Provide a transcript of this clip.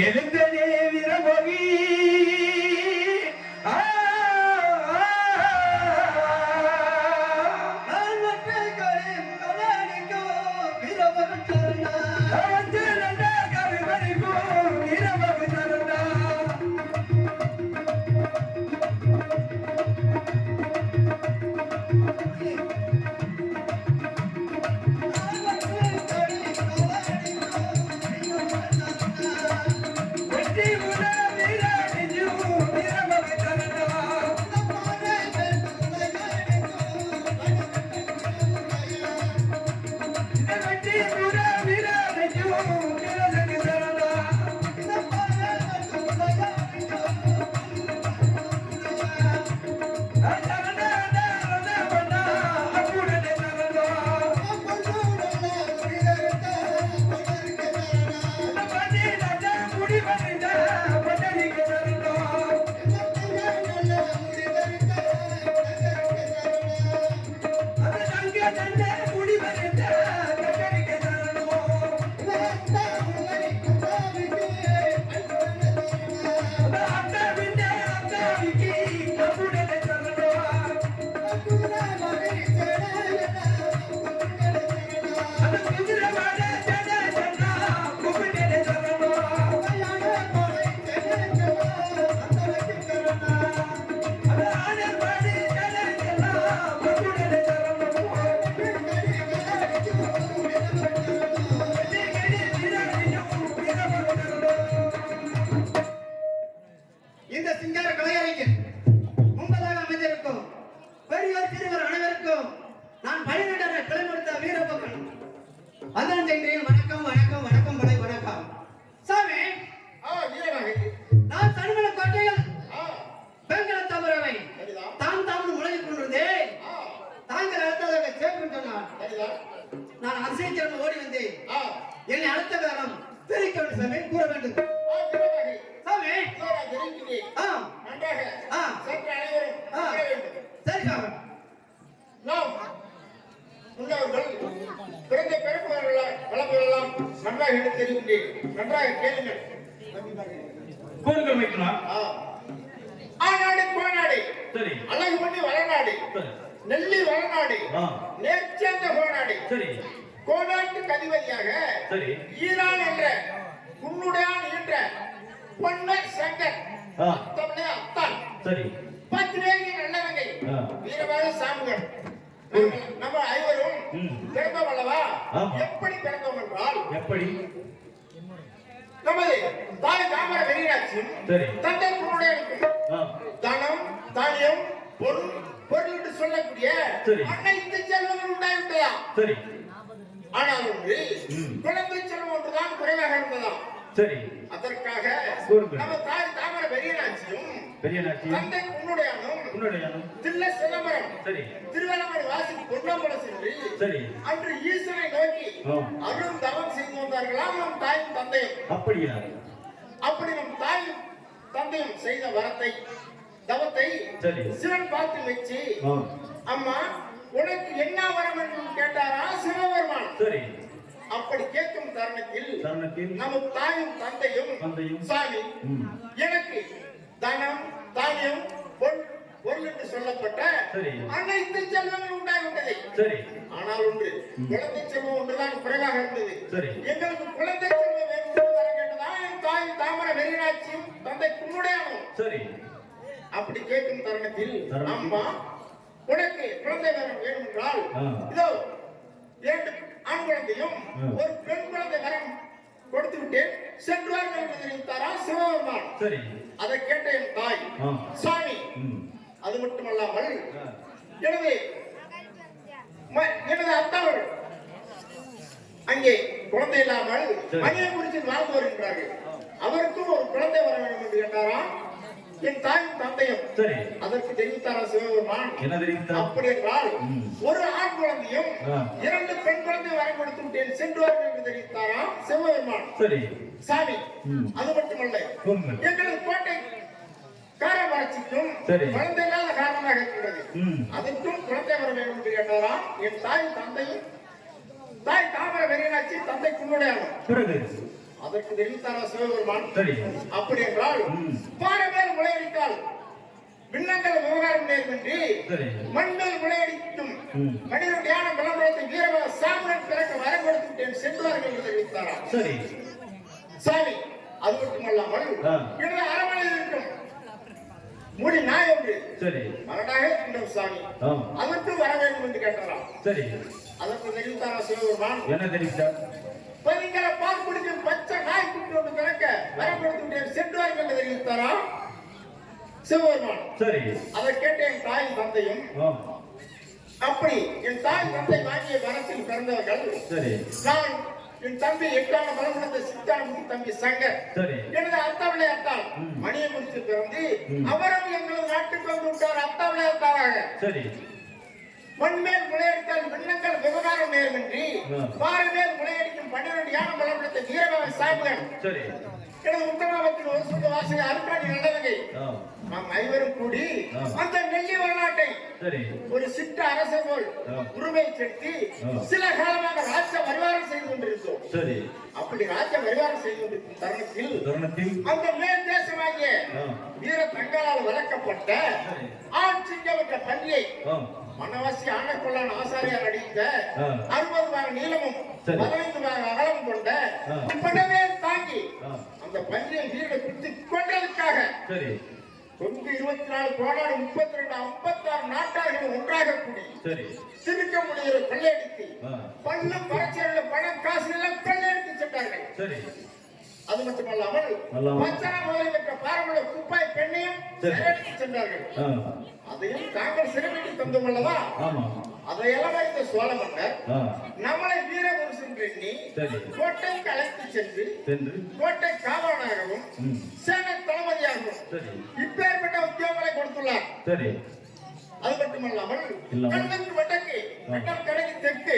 எழுந்தனே விரமோகி நான் அசைக்கிழமை ஓடி வந்தேன். என்னை அடுத்த காலம் தெரிவிக்க வேண்டும் சாமி, கூற வேண்டும் சாமி. சரி சாமி. பிறந்த பிறப்புகளெல்லாம் நன்றாக எடுத்து தெரிவிக்கிறேன். நன்றாக கேளுங்கள். கூறுங்கள் வைக்கலாம். ஆநாடு கோநாடு, சரி. அழகு பண்ணி வளநாடு, நெல்லி வளநாடு, நேர்ச்சேர்ந்த கோநாடு, சரி. கோநாட்டு கதிபதியாக சரி ஈரான் என்ற உன்னுடையான் என்ற பொன்னை சங்கர் தமிழே அத்தான், சரி. பத்திரேகி நல்லவங்கை வீரவாத சாமுகள் நம்ம ஐவரும் பிறந்தோம் அல்லவா? எப்படி பிறந்தோம் என்றால், எப்படி நமது தாய் தாமர வெறியாட்சியும் தந்தை பொருளுடைய தனம் தானியம் பொருள் என்று சொல்லக்கூடிய அனைத்து செல்வங்கள் உண்டாயிருந்ததா? சரி. ஆனால் ஒன்று குழந்தை செல்வம் ஒன்றுதான் குறைவாக இருந்ததாம். சரி. அதற்காக நம்ம தாய் தாமர பெரியநாச்சியும் தந்தை உன்னுடையானும் தில்ல சிதம்பரம் திருவண்ணாமலை வாசி பொன்னம்பலம் சென்று அன்று ஈஸ்வரை நோக்கி அருள் தவம் செய்து வந்தார்களாம் நம் தாயும் தந்தையும். அப்படியா? அப்படி நம் தாயும் தந்தையும் செய்த தவத்தை சிவன் பார்த்து வச்சு, அம்மா உனக்கு என்ன வரம் என்று கேட்டாரா சிவபெருமான். சரி. அப்படி கேட்கும் தருணத்தில் நம்ம தாயும் தந்தையும் சாமி எனக்கு தனம் தானியம் பொருள் என்று சொல்லப்பட்ட அனைத்து செல்வங்கள் உண்டாகிவிட்டது. சரி. ஆனால் ஒன்று குழந்தை செல்வம் ஒன்றுதான் குறைவாக இருந்தது. எங்களுக்கு குழந்தை செல்வம் வேண்டும் வர கேட்டதான் என் தாய் தாமர வெறியாட்சியும் தந்தை குன்னுடையானும். சரி. அப்படி கேட்கும் தருணத்தில் அம்மா உனக்கு குழந்தை வரம் வேணும் என்றால் இதோ 2 ஆண் குழந்தையும் ஒரு பெண் குழந்தை வரம் கொடுத்து விட்டேன், சென்றார்கள் என்று தெரிவித்தாரா சிவபெருமான். சரி. அதை கேட்ட என் தாய் சாமி அது மட்டுமல்லாமல் எனது அத்தாள் அங்கே குழந்தை இல்லாமல் மனித குறித்து வாழ்ந்து வருகின்றார்கள். அவருக்கும் ஒரு குழந்தை வர வேண்டும் என்று கேட்டாரா என் தாயும் தந்தையும். சரி. அதற்கு தெரிவித்தாரா சிவபெருமான். என்ன தெரிவித்தார்? அப்படி என்றால் ஒரு ஆண் குழந்தையும் 2 பெண் குழந்தை வரை கொடுத்து விட்டேன், சென்றார்கள் என்று தெரிவித்தாரா சிவபெருமான். சரி. சாமி அது மட்டுமல்ல, எங்களது கோட்டை காரம் வளர்ச்சிக்கும் குழந்தை இல்லாத காரணமாக இருக்கிறது. அதற்கும் குழந்தை வர வேண்டும் என்று கேட்டாரா என் தாயும் தந்தையும் தாய் தாமர வெறியாட்சி தந்தை குன்னுடையானும். அதற்கு தெரிவித்தாரா சிவபெருமான்? சரி. அப்படி என்றால் பாறைமேல் முளையடித்தால் விண்ணங்கள் விவகாரம் நேர்மின்றி மண்மேல் முளையடிக்கும் மனிதனுடைய பலமுறை வீரவ சாமுடன் பிறக்க வரம் கொடுத்து விட்டேன் சென்றார்கள் என்று தெரிவித்தாரா? சரி சாமி, அது மட்டுமல்லாமல் எனது அரண்மனையில் இருக்கும் மூடி நாய் ஒன்று சரி மரணாக இருக்கின்றோம் சாமி, அதற்கு வர வேண்டும் என்று கேட்டாராம். சரி. அதற்கு தெரிவித்தாரா சிவபெருமான்? என்ன தெரிவித்தார்? பதிங்களை பால் குடிக்கும் பச்சை நாய் குட்டி ஒன்று பிறக்க வரம் கொடுத்து விட்டேன் சென்றார்கள் என்று தெரிவித்தாரா சிவபெருமான்? சரி. அதை கேட்ட என் தாய் தந்தையும் அப்படி என் தாய் தந்தை வாங்கிய வரத்தில் பிறந்தவர்கள். சரி. நான் என் தம்பி 8ஆம் பலமுடந்த சித்தான தம்பி சங்கர், எனது அத்தாவிலே அத்தாள் மணியை முடித்து பிறந்து அவரும் எங்களது நாட்டுக்கு வந்து விட்டார் அத்தாவிலே அத்தாவாக. சரி. மண்மேல் முளையடித்தால் விண்ணங்கள் விவகாரம் நேர்மின்றி பாறைமேல் முளையடிக்கும் 12 யானை பலமுடத்த வீரபாவை சாமுகன். சரி. எனது உத்தரவாதத்தில் ஒரு சொந்த வாசகை அருக்காடி நல்லவகை நாம் ஐவரும் கூடி அந்த நெல்லி வரலாற்றை ஒரு சிட்ட அரசர் போல் உரிமை செலுத்தி சில காலமாக ராஜ்ய பரிவாரம் செய்து கொண்டிருந்தோம். அப்படி ராஜ்ய பரிவாரம் செய்து கொண்டிருக்கும் தருணத்தில் அந்த மேல் தேசமாகிய வீர தங்களால் வளர்க்கப்பட்ட ஆண் சிங்கமற்ற பன்றியை மனவாசி ஆனக்கொள்ளான் ஆசாரியார் அடித்த 60 பாக நீளமும் 15 பாக அகலம் கொண்ட படவே தாங்கி அந்த பன்றியை வீர குத்தி கொண்டதற்காக 24 கோடாடு 32 56 நாட்டார்கள் ஒன்றாக கூடி திருக்க முடிகிற கொள்ளையடித்து பல்லும் பரச்சேரில பணம் காசு எல்லாம் கொள்ளையடித்து சென்றார்கள். அது மட்டுமல்லாமல் பச்சனா முதலில் பெற்ற பாரம்பரிய குப்பாய் பெண்ணையும் சிறையடித்து சென்றார்கள். அதையும் தாங்கள் சிறைப்பிடி தந்தோம் அல்லவா? அதையெல்லாம் இந்த சோழ மன்னர் நம்மளை வீரபுருஷன் எண்ணி கோட்டைக்கு அழைத்து சென்று கோட்டை காவலனாகவும் சேனை தளபதியாகவும் இப்பேற்பட்ட உத்தியோகங்களை கொடுத்துள்ளார். அது மட்டுமல்லாமல் கண்ணன் வடக்கு கடைக்கு தெற்கு